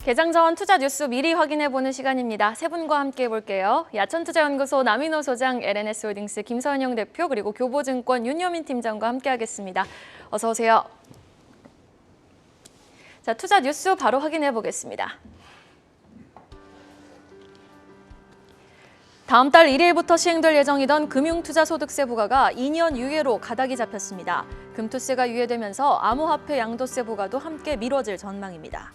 개장 전 투자 뉴스 미리 확인해보는 시간입니다. 세 분과 함께 해볼게요. 야천투자연구소 남인호 소장, LNS홀딩스 김선영 대표, 그리고 교보증권 윤여민 팀장과 함께하겠습니다. 어서 오세요. 자, 투자 뉴스 바로 확인해보겠습니다. 다음 달 1일부터 시행될 예정이던 금융투자소득세 부과가 2년 유예로 가닥이 잡혔습니다. 금투세가 유예되면서 암호화폐 양도세 부과도 함께 미뤄질 전망입니다.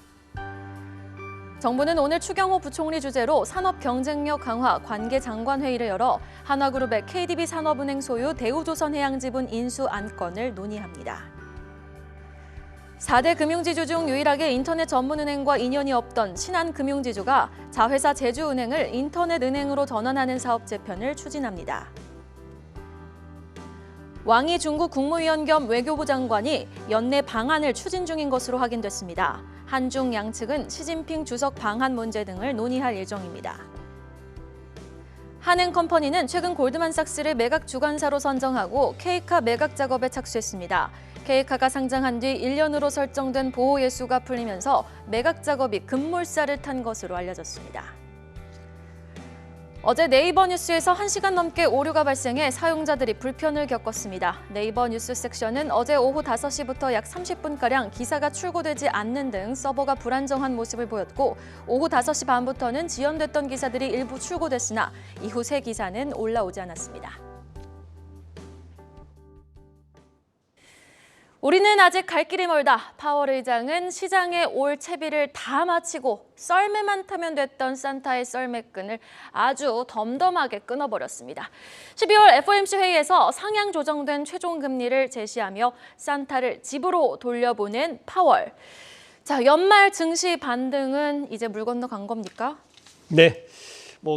정부는 오늘 추경호 부총리 주재로 산업 경쟁력 강화 관계 장관 회의를 열어 한화그룹의 KDB 산업은행 소유 대우조선해양지분 인수 안건을 논의합니다. 4대 금융지주 중 유일하게 인터넷 전문은행과 인연이 없던 신한금융지주가 자회사 제주은행을 인터넷은행으로 전환하는 사업 재편을 추진합니다. 왕이 중국 국무위원 겸 외교부 장관이 연내 방한을 추진 중인 것으로 확인됐습니다. 한중 양측은 시진핑 주석 방한 문제 등을 논의할 예정입니다. 한행컴퍼니는 최근 골드만삭스를 매각 주관사로 선정하고 K카 매각 작업에 착수했습니다. K카가 상장한 뒤 1년으로 설정된 보호 예수가 풀리면서 매각 작업이 급물살을 탄 것으로 알려졌습니다. 어제 네이버 뉴스에서 1시간 넘게 오류가 발생해 사용자들이 불편을 겪었습니다. 네이버 뉴스 섹션은 어제 오후 5시부터 약 30분가량 기사가 출고되지 않는 등 서버가 불안정한 모습을 보였고 오후 5시 반부터는 지연됐던 기사들이 일부 출고됐으나 이후 새 기사는 올라오지 않았습니다. 우리는 아직 갈 길이 멀다. 파월 의장은 시장에 올 채비를 다 마치고 썰매만 타면 됐던 산타의 썰매끈을 아주 덤덤하게 끊어버렸습니다. 12월 FOMC 회의에서 상향 조정된 최종 금리를 제시하며 산타를 집으로 돌려보낸 파월. 자, 연말 증시 반등은 이제 물 건너간 겁니까? 네.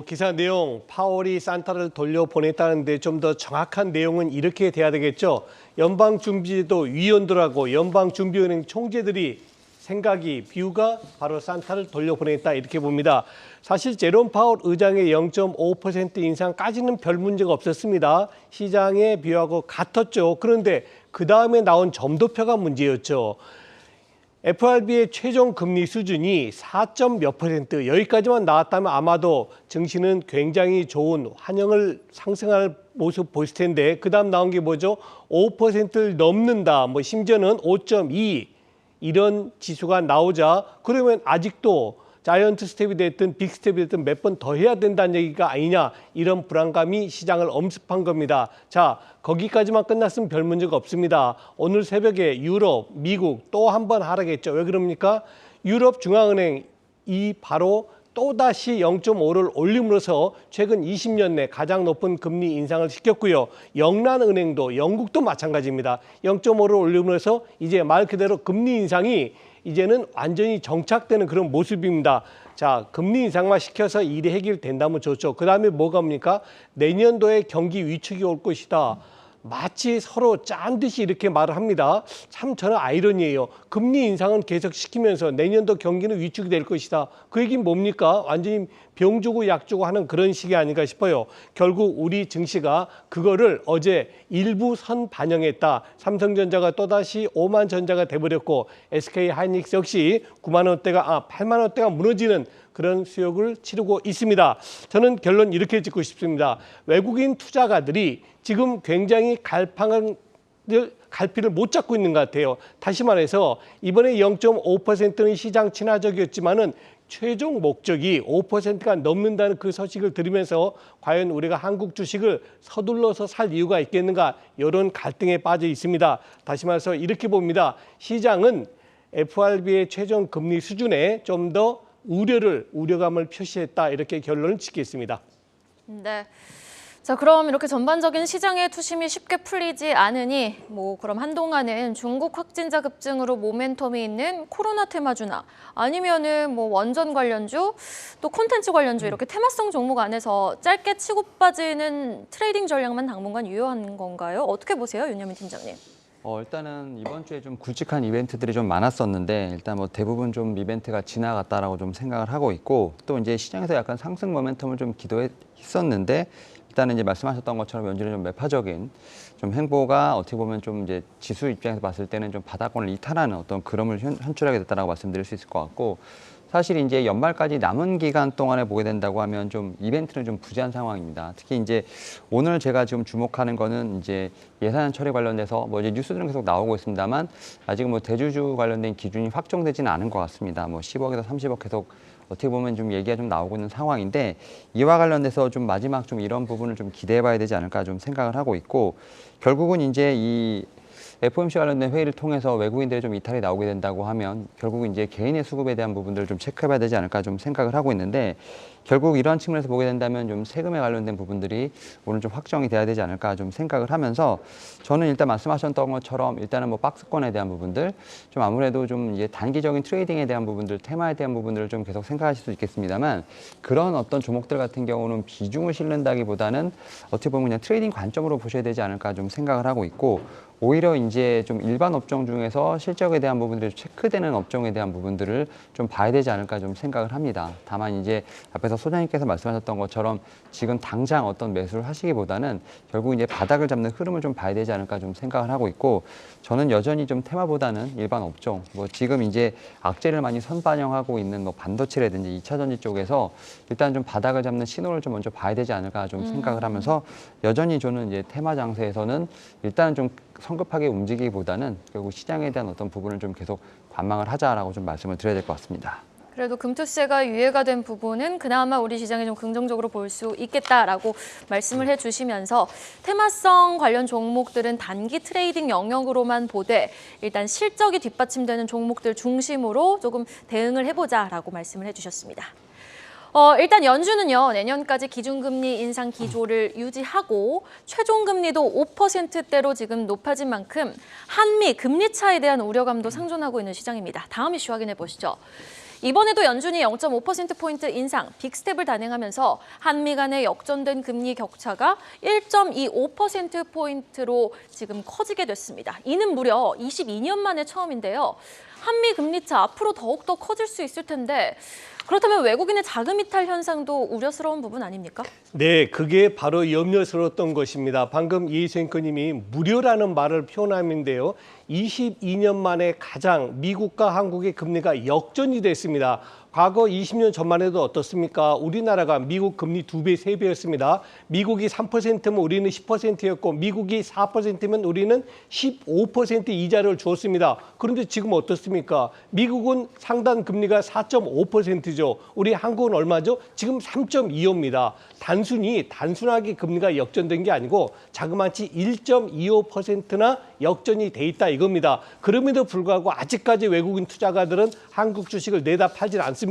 기사 내용, 파월이 산타를 돌려보냈다는데 좀 더 정확한 내용은 이렇게 돼야 되겠죠. 연방준비제도 위원들하고 연방준비은행 총재들이 생각이, 뷰가 바로 산타를 돌려보냈다 이렇게 봅니다. 사실 제롬 파월 의장의 0.5% 인상까지는 별 문제가 없었습니다. 시장의 뷰하고 같았죠. 그런데 그 다음에 나온 점도표가 문제였죠. FRB의 최종 금리 수준이 4몇 %, 여기까지만 나왔다면 아마도 증시는 굉장히 좋은 환영을 상승할 모습 보일 텐데 그 다음 나온 게 뭐죠? 5%를 넘는다, 심지어는 5.2 이런 지수가 나오자 그러면 아직도 자이언트 스텝이 됐든 빅 스텝이 됐든 몇 번 더 해야 된다는 얘기가 아니냐, 이런 불안감이 시장을 엄습한 겁니다. 자, 거기까지만 끝났으면 별 문제가 없습니다. 오늘 새벽에 유럽, 미국 또 한 번 하락했죠. 왜 그럽니까? 유럽 중앙은행이 바로 또다시 0.5를 올림으로써 최근 20년 내 가장 높은 금리 인상을 시켰고요. 영란은행도, 영국도 마찬가지입니다. 0.5를 올림으로써 이제 말 그대로 금리 인상이 이제는 완전히 정착되는 그런 모습입니다. 자, 금리 인상만 시켜서 일이 해결된다면 좋죠. 그 다음에 뭐가 옵니까? 내년도에 경기 위축이 올 것이다. 마치 서로 짠 듯이 이렇게 말을 합니다. 참 저는 아이러니예요. 금리 인상은 계속 시키면서 내년도 경기는 위축이 될 것이다. 그 얘기는 뭡니까? 완전히 병 주고 약 주고 하는 그런 식이 아닌가 싶어요. 결국 우리 증시가 그거를 어제 일부 선 반영했다. 삼성전자가 또다시 5만 전자가 돼버렸고 SK하이닉스 역시 8만 원대가 무너지는 그런 수역을 치르고 있습니다. 저는 결론 이렇게 짓고 싶습니다. 외국인 투자가들이 지금 굉장히 갈피를 못 잡고 있는 것 같아요. 다시 말해서 이번에 0.5%는 시장 친화적이었지만은 최종 목적이 5%가 넘는다는 그 소식을 들으면서 과연 우리가 한국 주식을 서둘러서 살 이유가 있겠는가, 이런 갈등에 빠져 있습니다. 다시 말해서 이렇게 봅니다. 시장은 FRB의 최종 금리 수준에 좀 더 우려감을 표시했다, 이렇게 결론을 짓겠습니다. 네. 자, 그럼 이렇게 전반적인 시장의 투심이 쉽게 풀리지 않으니 그럼 한동안은 중국 확진자 급증으로 모멘텀이 있는 코로나 테마주나 아니면은 원전 관련주, 또 콘텐츠 관련주 이렇게 테마성 종목 안에서 짧게 치고 빠지는 트레이딩 전략만 당분간 유효한 건가요? 어떻게 보세요, 윤여민 팀장님? 일단은 이번 주에 좀 굵직한 이벤트들이 좀 많았었는데 일단 대부분 좀 이벤트가 지나갔다라고 좀 생각을 하고 있고, 또 이제 시장에서 약간 상승 모멘텀을 좀 기도했었는데 일단은 이제 말씀하셨던 것처럼 연준의 좀 매파적인 좀 행보가 어떻게 보면 좀 이제 지수 입장에서 봤을 때는 좀 바닥권을 이탈하는 어떤 그럼을 현출하게 됐다라고 말씀드릴 수 있을 것 같고, 사실 이제 연말까지 남은 기간 동안에 보게 된다고 하면 좀 이벤트는 좀 부재한 상황입니다. 특히 이제 오늘 제가 지금 주목하는 거는 이제 예산 처리 관련돼서 뭐 이제 뉴스들은 계속 나오고 있습니다만 아직은 뭐 대주주 관련된 기준이 확정되지는 않은 것 같습니다. 뭐 10억에서 30억 계속 어떻게 보면 좀 얘기가 좀 나오고 있는 상황인데 이와 관련돼서 좀 마지막 좀 이런 부분을 좀 기대해 봐야 되지 않을까 좀 생각을 하고 있고 결국은 이제 이 FOMC 관련된 회의를 통해서 외국인들의 좀 이탈이 나오게 된다고 하면 결국 이제 개인의 수급에 대한 부분들을 좀 체크해봐야 되지 않을까 좀 생각을 하고 있는데 결국 이러한 측면에서 보게 된다면 좀 세금에 관련된 부분들이 오늘 좀 확정이 돼야 되지 않을까 좀 생각을 하면서 저는 일단 말씀하셨던 것처럼 일단은 뭐 박스권에 대한 부분들 좀 아무래도 좀 이제 단기적인 트레이딩에 대한 부분들 테마에 대한 부분들을 좀 계속 생각하실 수 있겠습니다만 그런 어떤 종목들 같은 경우는 비중을 실는다기보다는 어떻게 보면 그냥 트레이딩 관점으로 보셔야 되지 않을까 좀 생각을 하고 있고 오히려 이제 좀 일반 업종 중에서 실적에 대한 부분들이 체크되는 업종에 대한 부분들을 좀 봐야 되지 않을까 좀 생각을 합니다. 다만 이제 앞에서 소장님께서 말씀하셨던 것처럼 지금 당장 어떤 매수를 하시기보다는 결국 이제 바닥을 잡는 흐름을 좀 봐야 되지 않을까 좀 생각을 하고 있고 저는 여전히 좀 테마보다는 일반 업종 뭐 지금 이제 악재를 많이 선반영하고 있는 뭐 반도체라든지 2차 전지 쪽에서 일단 좀 바닥을 잡는 신호를 좀 먼저 봐야 되지 않을까 좀 생각을 하면서 여전히 저는 이제 테마 장세에서는 일단은 좀 성급하게 움직이기보다는 결국 시장에 대한 어떤 부분을 좀 계속 관망을 하자라고 좀 말씀을 드려야 될 것 같습니다. 그래도 금투세가 유예가 된 부분은 그나마 우리 시장에 좀 긍정적으로 볼 수 있겠다라고 말씀을 해주시면서 테마성 관련 종목들은 단기 트레이딩 영역으로만 보되 일단 실적이 뒷받침되는 종목들 중심으로 조금 대응을 해보자라고 말씀을 해주셨습니다. 일단 연준은요, 내년까지 기준금리 인상 기조를 유지하고 최종금리도 5%대로 지금 높아진 만큼 한미 금리 차에 대한 우려감도 상존하고 있는 시장입니다. 다음 이슈 확인해 보시죠. 이번에도 연준이 0.5%포인트 인상, 빅스텝을 단행하면서 한미 간의 역전된 금리 격차가 1.25%포인트로 지금 커지게 됐습니다. 이는 무려 22년 만에 처음인데요. 한미 금리차 앞으로 더욱더 커질 수 있을 텐데 그렇다면 외국인의 자금 이탈 현상도 우려스러운 부분 아닙니까? 네, 그게 바로 염려스러웠던 것입니다. 방금 이생커님이 무료라는 말을 표현함인데요. 22년 만에 가장 미국과 한국의 금리가 역전이 됐습니다. 과거 20년 전만 해도 어떻습니까? 우리나라가 미국 금리 2배, 3배였습니다. 미국이 3%면 우리는 10%였고 미국이 4%면 우리는 15% 이자를 주었습니다. 그런데 지금 어떻습니까? 미국은 상단 금리가 4.5%죠. 우리 한국은 얼마죠? 지금 3.25입니다. 단순하게 금리가 역전된 게 아니고 자그마치 1.25%나 역전이 돼 있다 이겁니다. 그럼에도 불구하고 아직까지 외국인 투자가들은 한국 주식을 내다 팔질 않습니다.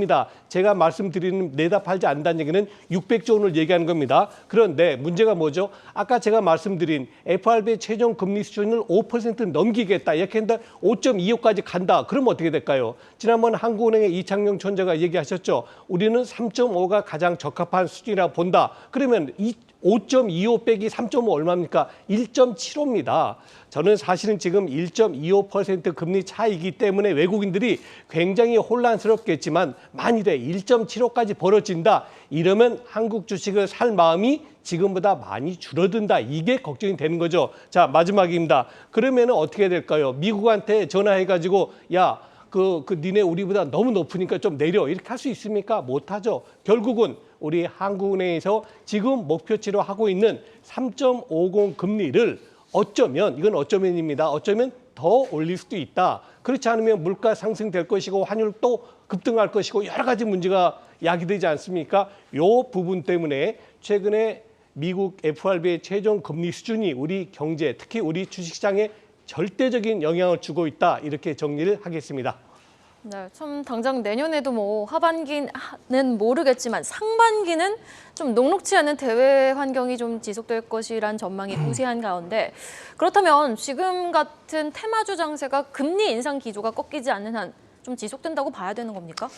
제가 말씀드리는 내다 팔지 않는다는 얘기는 600조 원을 얘기하는 겁니다. 그런데 문제가 뭐죠? 아까 제가 말씀드린 FRB의 최종 금리 수준을 5% 넘기겠다. 이렇게 한다 5.25까지 간다. 그럼 어떻게 될까요? 지난번 한국은행의 이창용 총재가 얘기하셨죠. 우리는 3.5가 가장 적합한 수준이라 본다. 그러면 5.25 빼기 3.5 얼마입니까? 1.75입니다. 저는 사실은 지금 1.25% 금리 차이기 때문에 외국인들이 굉장히 혼란스럽겠지만 만일에 1.75까지 벌어진다. 이러면 한국 주식을 살 마음이 지금보다 많이 줄어든다. 이게 걱정이 되는 거죠. 자, 마지막입니다. 그러면 어떻게 될까요? 미국한테 전화해가지고 야, 니네 우리보다 너무 높으니까 좀 내려. 이렇게 할 수 있습니까? 못하죠. 결국은 우리 한국은행에서 지금 목표치로 하고 있는 3.50 금리를 이건 어쩌면입니다. 어쩌면 더 올릴 수도 있다. 그렇지 않으면 물가 상승될 것이고 환율도 급등할 것이고 여러 가지 문제가 야기되지 않습니까? 이 부분 때문에 최근에 미국 FRB의 최종 금리 수준이 우리 경제, 특히 우리 주식시장에 절대적인 영향을 주고 있다. 이렇게 정리를 하겠습니다. 네, 참 당장 내년에도 뭐 하반기는 모르겠지만 상반기는 좀 녹록치 않은 대외 환경이 좀 지속될 것이란 전망이 우세한 가운데 그렇다면 지금 같은 테마주 장세가 금리 인상 기조가 꺾이지 않는 한 좀 지속된다고 봐야 되는 겁니까?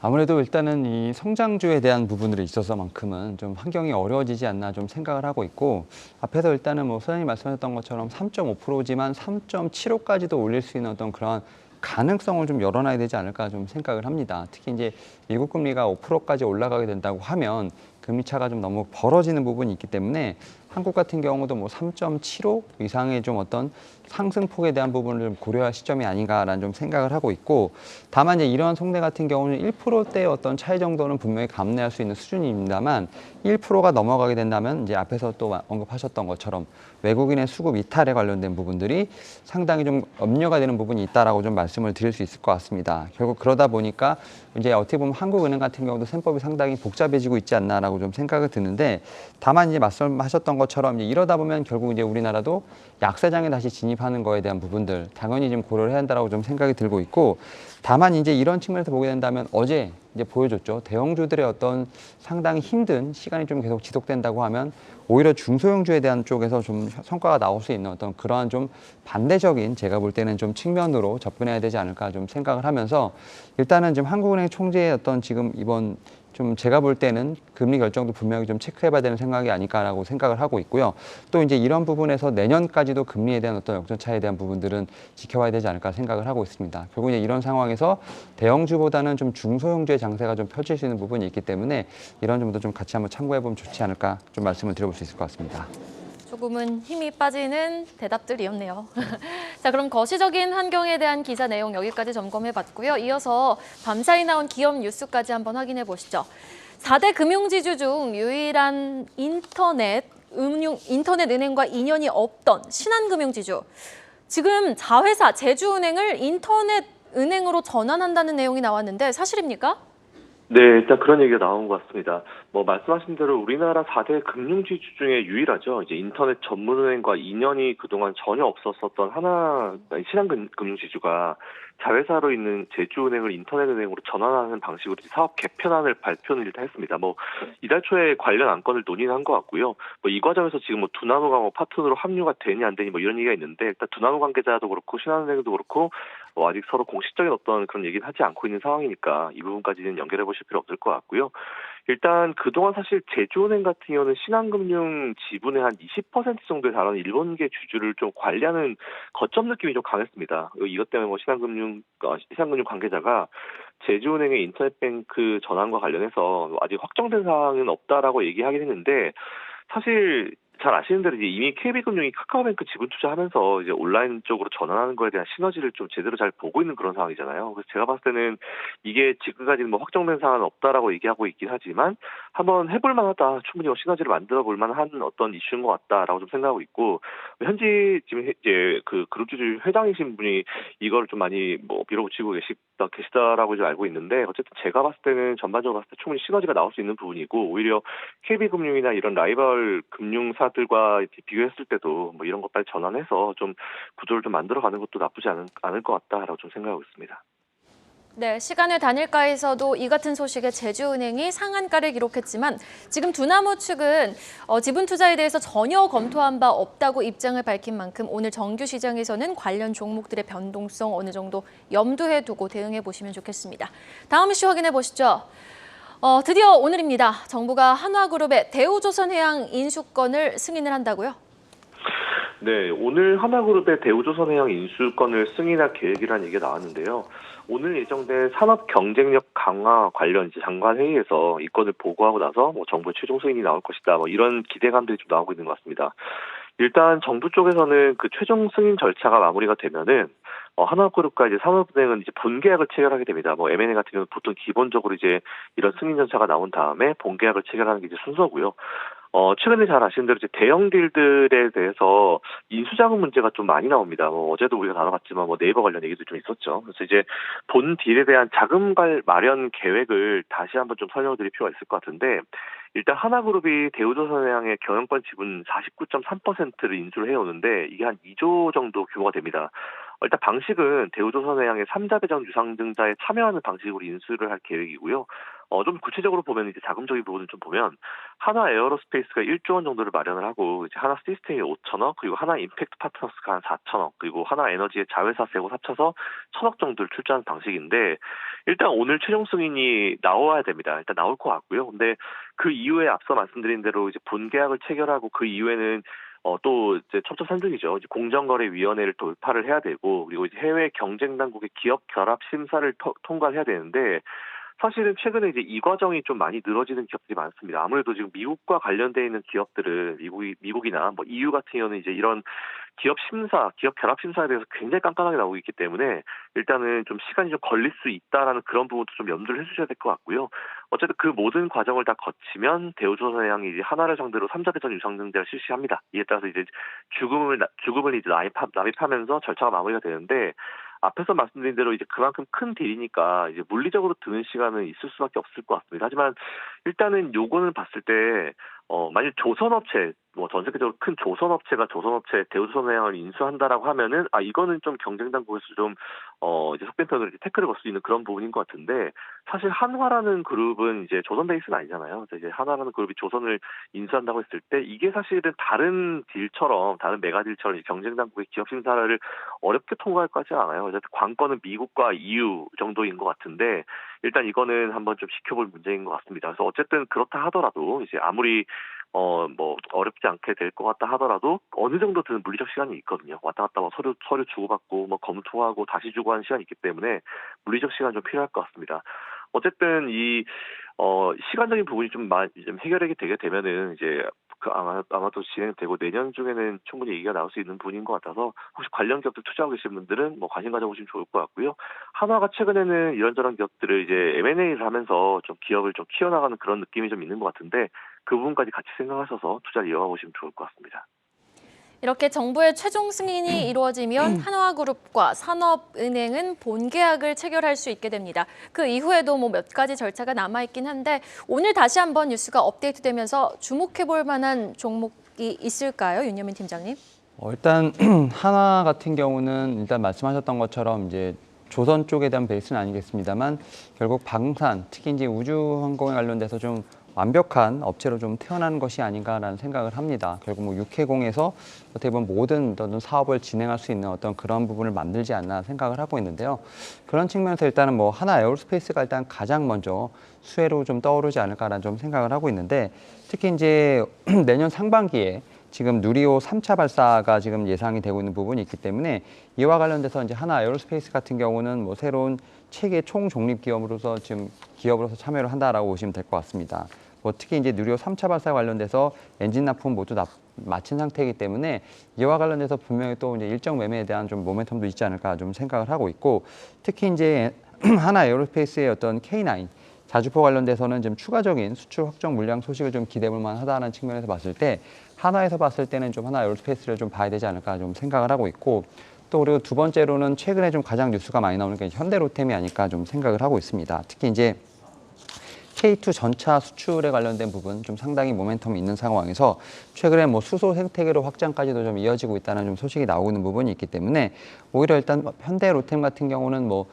아무래도 일단은 이 성장주에 대한 부분들에 있어서만큼은 좀 환경이 어려워지지 않나 좀 생각을 하고 있고 앞에서 일단은 뭐 소장님 말씀하셨던 것처럼 3.5%지만 3.75까지도 올릴 수 있는 어떤 그런 가능성을 좀 열어놔야 되지 않을까 좀 생각을 합니다. 특히 이제 미국 금리가 5%까지 올라가게 된다고 하면 금리 차가 좀 너무 벌어지는 부분이 있기 때문에 한국 같은 경우도 뭐 3.75 이상의 좀 어떤 상승폭에 대한 부분을 좀 고려할 시점이 아닌가라는 좀 생각을 하고 있고, 다만 이제 이러한 속내 같은 경우는 1%대의 어떤 차이 정도는 분명히 감내할 수 있는 수준입니다만 1%가 넘어가게 된다면 이제 앞에서 또 언급하셨던 것처럼 외국인의 수급 이탈에 관련된 부분들이 상당히 좀 염려가 되는 부분이 있다라고 좀 말씀을 드릴 수 있을 것 같습니다. 결국 그러다 보니까 이제 어떻게 보면 한국은행 같은 경우도 셈법이 상당히 복잡해지고 있지 않나라고 좀 생각이 드는데, 다만 이제 말씀하셨던 것처럼 이제 이러다 보면 결국 이제 우리나라도 약세장에 다시 진입하는 거에 대한 부분들 당연히 좀 고려를 해야 한다라고 좀 생각이 들고 있고, 다만 이제 이런 측면에서 보게 된다면 어제 이제 보여줬죠. 대형주들의 어떤 상당히 힘든 시간이 좀 계속 지속된다고 하면 오히려 중소형주에 대한 쪽에서 좀 성과가 나올 수 있는 어떤 그러한 좀 반대적인, 제가 볼 때는 좀 측면으로 접근해야 되지 않을까 좀 생각을 하면서, 일단은 지금 한국은행 총재의 어떤 지금 이번 좀 제가 볼 때는 금리 결정도 분명히 좀 체크해봐야 되는 생각이 아닐까라고 생각을 하고 있고요. 또 이제 이런 부분에서 내년까지도 금리에 대한 어떤 역전차에 대한 부분들은 지켜봐야 되지 않을까 생각을 하고 있습니다. 결국 이제 이런 상황에서 대형주보다는 좀 중소형주의 장세가 좀 펼칠 수 있는 부분이 있기 때문에 이런 점도 좀 같이 한번 참고해보면 좋지 않을까 좀 말씀을 드려볼 수 있을 것 같습니다. 조금은 힘이 빠지는 대답들이었네요. 자, 그럼 거시적인 환경에 대한 기사 내용 여기까지 점검해봤고요. 이어서 밤사이 나온 기업 뉴스까지 한번 확인해 보시죠. 4대 금융지주 중 유일한 인터넷 은행과 인연이 없던 신한금융지주. 지금 자회사 제주은행을 인터넷 은행으로 전환한다는 내용이 나왔는데 사실입니까? 네, 일단 그런 얘기가 나온 것 같습니다. 뭐 말씀하신 대로 우리나라 4대 금융지주 중에 유일하죠. 이제 인터넷 전문은행과 인연이 그동안 전혀 없었었던 신한금융지주가 자회사로 있는 제주은행을 인터넷은행으로 전환하는 방식으로 이제 사업 개편안을 발표를 일단 했습니다. 뭐 이달 초에 관련 안건을 논의한 것 같고요. 뭐 이 과정에서 지금 뭐 두나무가 뭐 파트너로 합류가 되니 안 되니 뭐 이런 얘기가 있는데, 일단 두나무 관계자도 그렇고 신한은행도 그렇고 아직 서로 공식적인 어떤 그런 얘기는 하지 않고 있는 상황이니까 이 부분까지는 연결해 보실 필요 없을 것 같고요. 일단 그동안 사실 제주은행 같은 경우는 신한금융 지분의 한 20% 정도에 달하는 일본계 주주를 좀 관리하는 거점 느낌이 좀 강했습니다. 이것 때문에 뭐 신한금융 관계자가 제주은행의 인터넷뱅크 전환과 관련해서 아직 확정된 사항은 없다라고 얘기하긴 했는데, 사실 잘 아시는 대로 이제 이미 KB금융이 카카오뱅크 지분 투자하면서 이제 온라인 쪽으로 전환하는 거에 대한 시너지를 좀 제대로 잘 보고 있는 그런 상황이잖아요. 그래서 제가 봤을 때는 이게 지금까지는 뭐 확정된 사항은 없다라고 얘기하고 있긴 하지만 한번 해볼 만하다, 충분히 시너지를 만들어 볼 만한 어떤 이슈인 것 같다라고 좀 생각하고 있고, 현지 지금 이제 그 그룹주주 회장이신 분이 이걸 좀 많이 뭐 밀어붙이고 계시다라고 좀 알고 있는데, 어쨌든 제가 봤을 때는 전반적으로 봤을 때 충분히 시너지가 나올 수 있는 부분이고, 오히려 KB금융이나 이런 라이벌 금융사들과 이렇게 비교했을 때도 뭐 이런 것 빨리 전환해서 좀 구조를 좀 만들어가는 것도 나쁘지 않을 것 같다라고 좀 생각하고 있습니다. 네, 시간의 단일가에서도 이 같은 소식에 제주은행이 상한가를 기록했지만 지금 두나무 측은 지분 투자에 대해서 전혀 검토한 바 없다고 입장을 밝힌 만큼 오늘 정규 시장에서는 관련 종목들의 변동성 어느 정도 염두에 두고 대응해 보시면 좋겠습니다. 다음 이슈 확인해 보시죠. 드디어 오늘입니다. 정부가 한화그룹의 대우조선해양 인수권을 승인을 한다고요? 네, 오늘 하나그룹의 대우조선해양 인수권을 승인할 계획이라는 얘기가 나왔는데요. 오늘 예정된 산업 경쟁력 강화 관련 이제 장관 회의에서 이 건을 보고하고 나서 뭐 정부의 최종 승인이 나올 것이다, 뭐 이런 기대감들이 좀 나오고 있는 것 같습니다. 일단 정부 쪽에서는 그 최종 승인 절차가 마무리가 되면은 하나그룹과 이제 산업은행은 이제 본계약을 체결하게 됩니다. 뭐 M&A 같은 경우는 보통 기본적으로 이제 이런 승인 절차가 나온 다음에 본계약을 체결하는 게 이제 순서고요. 최근에 잘 아시는 대로 이제 대형 딜들에 대해서 인수자금 문제가 좀 많이 나옵니다. 뭐 어제도 우리가 다뤄봤지만 뭐 네이버 관련 얘기도 좀 있었죠. 그래서 이제 본 딜에 대한 자금 마련 계획을 다시 한번 좀 설명드릴 필요가 있을 것 같은데, 일단 하나그룹이 대우조선해양의 경영권 지분 49.3%를 인수를 해오는데 이게 한 2조 정도 규모가 됩니다. 일단 방식은 대우조선해양의 3자 배정 유상증자에 참여하는 방식으로 인수를 할 계획이고요. 좀 구체적으로 보면 이제 자금적인 부분을 좀 보면 하나 에어로스페이스가 1조 원 정도를 마련을 하고, 이제 하나 시스템이 5천억, 그리고 하나 임팩트 파트너스가 한 4천억, 그리고 하나 에너지의 자회사 세고 합쳐서 1천억 정도를 출자하는 방식인데, 일단 오늘 최종 승인이 나와야 됩니다. 일단 나올 것 같고요. 근데 그 이후에 앞서 말씀드린 대로 이제 본계약을 체결하고 그 이후에는 또 이제 첩첩산중이죠. 이제 공정거래위원회를 돌파를 해야 되고, 그리고 이제 해외 경쟁 당국의 기업 결합 심사를 통과해야 되는데, 사실은 최근에 이제 이 과정이 좀 많이 늘어지는 기업들이 많습니다. 아무래도 지금 미국과 관련돼 있는 기업들은 미국이나 뭐 EU 같은 경우는 이제 이런 기업 심사, 기업 결합 심사에 대해서 굉장히 깐깐하게 나오고 있기 때문에 일단은 좀 시간이 좀 걸릴 수 있다라는 그런 부분도 좀 염두를 해주셔야 될 것 같고요. 어쨌든 그 모든 과정을 다 거치면 대우조선해양이 이제 하나를 상대로 3자 대전 유상증자를 실시합니다. 이에 따라서 이제 주금을 이제 납입하면서 절차가 마무리가 되는데 앞에서 말씀드린 대로 이제 그만큼 큰 딜이니까 이제 물리적으로 드는 시간은 있을 수밖에 없을 것 같습니다. 하지만 일단은 요거는 봤을 때 만약 조선업체 뭐 전 세계적으로 큰 조선업체가 조선업체 대우조선해양을 인수한다라고 하면은 이거는 좀 경쟁 당국에서 좀 이제 속된 편으로 이제 태클을 걸 수 있는 그런 부분인 것 같은데 사실 한화라는 그룹은 이제 조선 베이스는 아니잖아요. 그래서 이제 한화라는 그룹이 조선을 인수한다고 했을 때 이게 사실은 다른 메가 딜처럼 경쟁 당국의 기업 심사를 어렵게 통과할 것 같지 않아요. 어쨌든 관건은 미국과 EU 정도인 것 같은데 일단 이거는 한번 좀 지켜볼 문제인 것 같습니다. 그래서 어쨌든 그렇다 하더라도 이제 아무리 뭐 어렵지 않게 될 것 같다 하더라도 어느 정도 드는 물리적 시간이 있거든요. 왔다 갔다 뭐 서류 주고받고 뭐 검토하고 다시 주고 하는 시간이 있기 때문에 물리적 시간 좀 필요할 것 같습니다. 어쨌든 이 시간적인 부분이 좀 해결이 되게 되면은 이제 아마도 진행되고 내년 중에는 충분히 얘기가 나올 수 있는 부분인 것 같아서 혹시 관련 기업들 투자하고 계신 분들은 뭐 관심 가져보시면 좋을 것 같고요. 한화가 최근에는 이런저런 기업들을 이제 M&A를 하면서 좀 기업을 좀 키워나가는 그런 느낌이 좀 있는 것 같은데 그 부분까지 같이 생각하셔서 투자를 이어가 보시면 좋을 것 같습니다. 이렇게 정부의 최종 승인이 이루어지면 한화그룹과 산업은행은 본계약을 체결할 수 있게 됩니다. 그 이후에도 뭐 몇 가지 절차가 남아있긴 한데 오늘 다시 한번 뉴스가 업데이트되면서 주목해볼 만한 종목이 있을까요? 윤여민 팀장님. 일단 한화 같은 경우는 일단 말씀하셨던 것처럼 이제 조선 쪽에 대한 베이스는 아니겠습니다만 결국 방산, 특히 이제 우주항공에 관련돼서 좀 완벽한 업체로 좀 태어난 것이 아닌가라는 생각을 합니다. 결국 뭐 육해공에서 어떻게 보면 모든 어떤 사업을 진행할 수 있는 어떤 그런 부분을 만들지 않나 생각을 하고 있는데요. 그런 측면에서 일단은 뭐 하나 에어로스페이스가 일단 가장 먼저 수혜로 좀 떠오르지 않을까라는 좀 생각을 하고 있는데 특히 이제 내년 상반기에 지금 누리호 3차 발사가 지금 예상이 되고 있는 부분이 있기 때문에 이와 관련돼서 이제 하나 에어로스페이스 같은 경우는 뭐 새로운 체계 총독립 기업으로서 참여를 한다라고 보시면 될 것 같습니다. 뭐 특히 이제 누리호 3차 발사 관련돼서 엔진 납품 모두 마친 상태이기 때문에 이와 관련돼서 분명히 또 이제 일정 매매에 대한 좀 모멘텀도 있지 않을까 좀 생각을 하고 있고 특히 이제 하나 에어로스페이스의 어떤 K9 자주포 관련돼서는 좀 추가적인 수출 확정 물량 소식을 좀 기대볼 만하다는 측면에서 봤을 때 한화에서 봤을 때는 좀 하나 에어로스페이스를 좀 봐야 되지 않을까 좀 생각을 하고 있고 또 그리고 두 번째로는 최근에 좀 가장 뉴스가 많이 나오는 게 현대로템이 아닐까 좀 생각을 하고 있습니다. 특히 이제 K2 전차 수출에 관련된 부분 좀 상당히 모멘텀이 있는 상황에서 최근에 뭐 수소 생태계로 확장까지도 좀 이어지고 있다는 좀 소식이 나오고 있는 부분이 있기 때문에 오히려 일단 현대로템 같은 경우는 뭐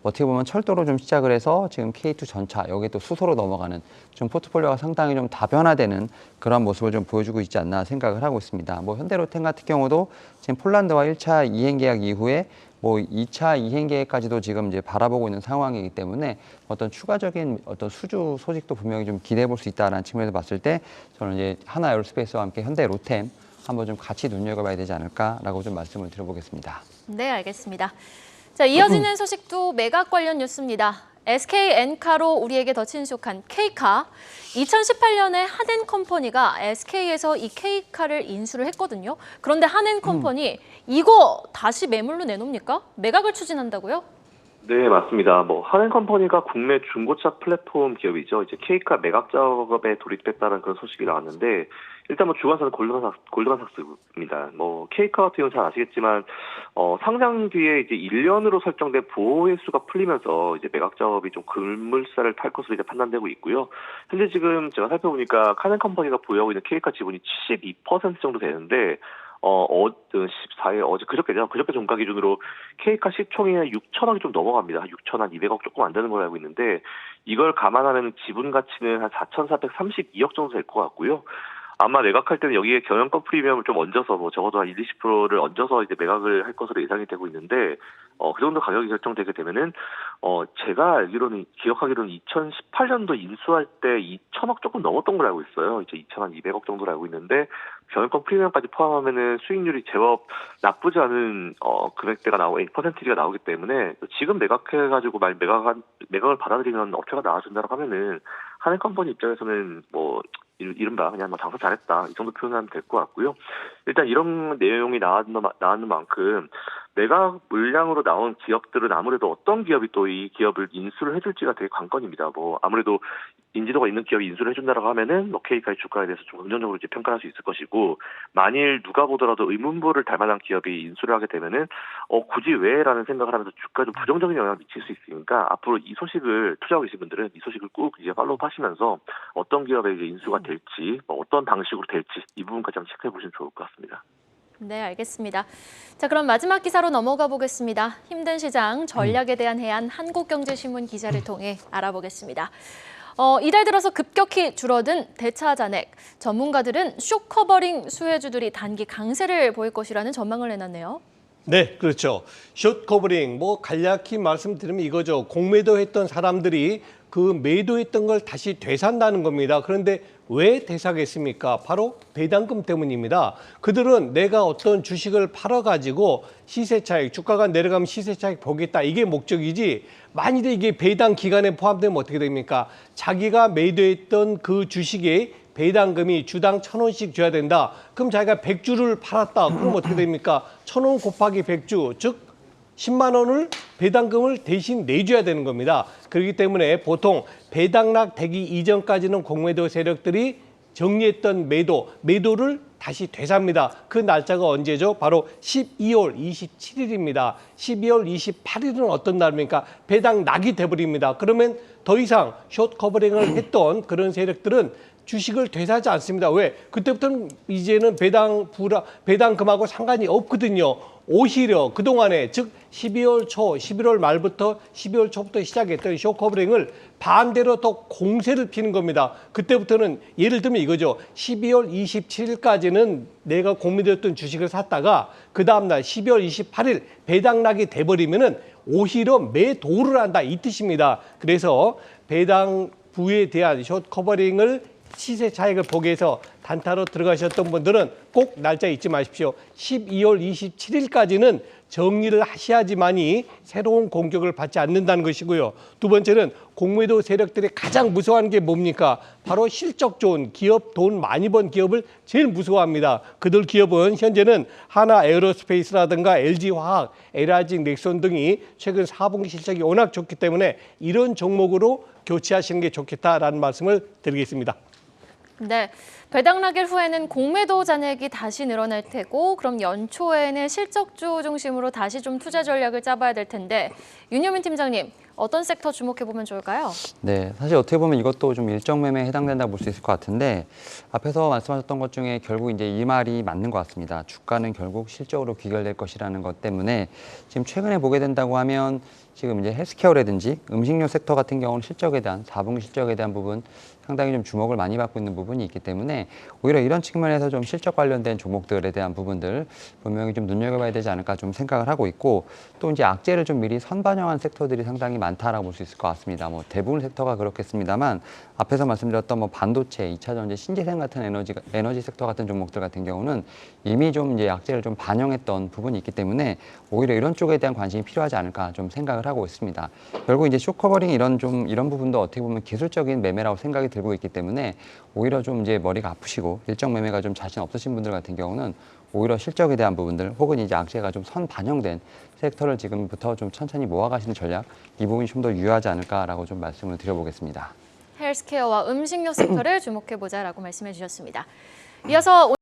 어떻게 보면 철도로 좀 시작을 해서 지금 K2 전차 여기에 또 수소로 넘어가는 좀 포트폴리오가 상당히 좀 다변화되는 그런 모습을 좀 보여주고 있지 않나 생각을 하고 있습니다. 뭐 현대로템 같은 경우도 지금 폴란드와 1차 이행 계약 이후에 뭐 2차 이행 계획까지도 지금 이제 바라보고 있는 상황이기 때문에 어떤 추가적인 어떤 수주 소식도 분명히 좀 기대해 볼 수 있다라는 측면에서 봤을 때 저는 이제 하나 에어로스페이스와 함께 현대로템 한번 좀 같이 눈여겨봐야 되지 않을까라고 좀 말씀을 드려보겠습니다. 네, 알겠습니다. 자, 이어지는 소식도 매각 관련 뉴스입니다. SK엔카로 우리에게 더 친숙한 K카. 2018년에 한엔컴퍼니가 SK에서 이 K카를 인수를 했거든요. 그런데 한엔컴퍼니 이거 다시 매물로 내놓습니까? 매각을 추진한다고요? 네, 맞습니다. 뭐 한엔컴퍼니가 국내 중고차 플랫폼 기업이죠. 이제 K카 매각 작업에 돌입했다는 그런 소식이 나왔는데 일단 뭐 주관사는 골드만삭스입니다. 뭐 K카 같은 경우는 잘 아시겠지만 상장 뒤에 이제 1년으로 설정된 보호 횟수가 풀리면서 이제 매각 작업이 좀 급물살을 탈 것으로 이제 판단되고 있고요. 현재 지금 제가 살펴보니까 한엔컴퍼니가 보유하고 있는 K카 지분이 72% 정도 되는데 14일 어제 그저께 종가 기준으로 K카 시총이 6천억이 좀 넘어갑니다. 6,200억 조금 안 되는 걸로 알고 있는데 이걸 감안하면 지분 가치는 한 4,432억 정도 될 것 같고요. 아마 매각할 때는 여기에 경영권 프리미엄을 좀 얹어서 뭐 적어도 한 20~20%를 얹어서 이제 매각을 할 것으로 예상이 되고 있는데 그 정도 가격이 결정되게 되면은 제가 알기로는 기억하기로는 2018년도 인수할 때 2천억 조금 넘었던 걸로 알고 있어요. 이제 2,200억 정도로 알고 있는데 경영권 프리미엄까지 포함하면은 수익률이 제법 나쁘지 않은 금액대가 퍼센티지가 나오기 때문에 지금 매각해가지고 매각을 받아들이면 업체가 나와준다고 하면은 한해컴퍼니 입장에서는 뭐 이른바 그냥 뭐 장사 잘했다 이 정도 표현하면 될 것 같고요. 일단 이런 내용이 나왔는 만큼 매각 물량으로 나온 기업들은 아무래도 어떤 기업이 또 이 기업을 인수를 해줄지가 되게 관건입니다. 뭐 아무래도 인지도가 있는 기업이 인수를 해준다라고 하면은 뭐 K가의 주가에 대해서 좀 긍정적으로 이제 평가할 수 있을 것이고 만일 누가 보더라도 의문부를 달 만한 기업이 인수를 하게 되면은 굳이 왜라는 생각을 하면서 주가에 좀 부정적인 영향을 미칠 수 있으니까 앞으로 이 소식을 투자하고 계신 분들은 이 소식을 꼭 이제 팔로우하시면서 어떤 기업에 이제 인수가 될지 어떤 방식으로 될지 이 부분까지 한번 체크해 보시면 좋을 것 같습니다. 네, 알겠습니다. 자, 그럼 마지막 기사로 넘어가 보겠습니다. 힘든 시장 전략에 대한 해안 한국경제신문 기자를 통해 알아보겠습니다. 이달 들어서 급격히 줄어든 대차 잔액. 전문가들은 쇼 커버링 수혜주들이 단기 강세를 보일 것이라는 전망을 내놨네요. 네, 그렇죠. 숏 커버링, 뭐 간략히 말씀드리면 이거죠. 공매도 했던 사람들이 그 매도했던 걸 다시 되산다는 겁니다. 그런데 왜 되사겠습니까? 바로 배당금 때문입니다. 그들은 내가 어떤 주식을 팔아가지고 시세 차익, 주가가 내려가면 시세 차익 보겠다. 이게 목적이지. 만일에 이게 배당 기간에 포함되면 어떻게 됩니까? 자기가 매도했던 그 주식에 배당금이 주당 1,000원씩 줘야 된다. 그럼 자기가 100주를 팔았다. 그럼 어떻게 됩니까? 1,000원 곱하기 100주, 즉 10만 원을 배당금을 대신 내줘야 되는 겁니다. 그렇기 때문에 보통 배당락 되기 이전까지는 공매도 세력들이 정리했던 매도를 다시 되삽니다. 그 날짜가 언제죠? 바로 12월 27일입니다. 12월 28일은 어떤 날입니까? 배당락이 돼버립니다. 그러면 더 이상 숏 커버링을 했던 그런 세력들은 주식을 되사지 않습니다. 왜? 그때부터는 이제는 배당금하고 상관이 없거든요. 오히려 그동안에 즉 12월 초, 11월 말부터 12월 초부터 시작했던 쇼 커버링을 반대로 더 공세를 피는 겁니다. 그때부터는 예를 들면 이거죠. 12월 27일까지는 내가 공매도했던 주식을 샀다가 그 다음날 12월 28일 배당락이 돼버리면은 오히려 매도를 한다 이 뜻입니다. 그래서 배당 부에 대한 숏 커버링을 시세 차익을 보기 위해서 단타로 들어가셨던 분들은 꼭 날짜 잊지 마십시오. 12월 27일까지는 정리를 하셔야지만이 새로운 공격을 받지 않는다는 것이고요. 두 번째는 공매도 세력들이 가장 무서워하는 게 뭡니까? 바로 실적 좋은 기업, 돈 많이 번 기업을 제일 무서워합니다. 그들 기업은 현재는 하나 에어로스페이스라든가 LG화학, LIG 넥슨 등이 최근 4분기 실적이 워낙 좋기 때문에 이런 종목으로 교체하시는 게 좋겠다라는 말씀을 드리겠습니다. 네, 배당락일 후에는 공매도 잔액이 다시 늘어날 테고 그럼 연초에는 실적주 중심으로 다시 좀 투자 전략을 짜봐야 될 텐데 윤여민 팀장님, 어떤 섹터 주목해보면 좋을까요? 네, 사실 어떻게 보면 이것도 좀 일정 매매에 해당된다고 볼 수 있을 것 같은데 앞에서 말씀하셨던 것 중에 결국 이제 이 말이 맞는 것 같습니다. 주가는 결국 실적으로 귀결될 것이라는 것 때문에 지금 최근에 보게 된다고 하면 지금 이제 헬스케어라든지 음식료 섹터 같은 경우는 실적에 대한 4분기 실적에 대한 부분 상당히 좀 주목을 많이 받고 있는 부분이 있기 때문에 오히려 이런 측면에서 좀 실적 관련된 종목들에 대한 부분들 분명히 좀 눈여겨봐야 되지 않을까 좀 생각을 하고 있고 또 이제 악재를 좀 미리 선반영한 섹터들이 상당히 많다라고 볼 수 있을 것 같습니다. 뭐 대부분 섹터가 그렇겠습니다만 앞에서 말씀드렸던 뭐 반도체, 2차 전지, 신재생 같은 에너지 섹터 같은 종목들 같은 경우는 이미 좀 이제 악재를 좀 반영했던 부분이 있기 때문에 오히려 이런 쪽에 대한 관심이 필요하지 않을까 좀 생각을 하고 있습니다. 결국 이제 쇼커버링 이런 부분도 어떻게 보면 기술적인 매매라고 생각이 들고 있기 때문에 오히려 좀 이제 머리가 아프시고 일정 매매가 좀 자신 없으신 분들 같은 경우는 오히려 실적에 대한 부분들 혹은 이제 악재가 좀 선 반영된 섹터를 지금부터 좀 천천히 모아가시는 전략 이 부분이 좀 더 유효하지 않을까라고 좀 말씀을 드려보겠습니다. 헬스케어와 음식료 섹터를 주목해보자라고 말씀해 주셨습니다. 이어서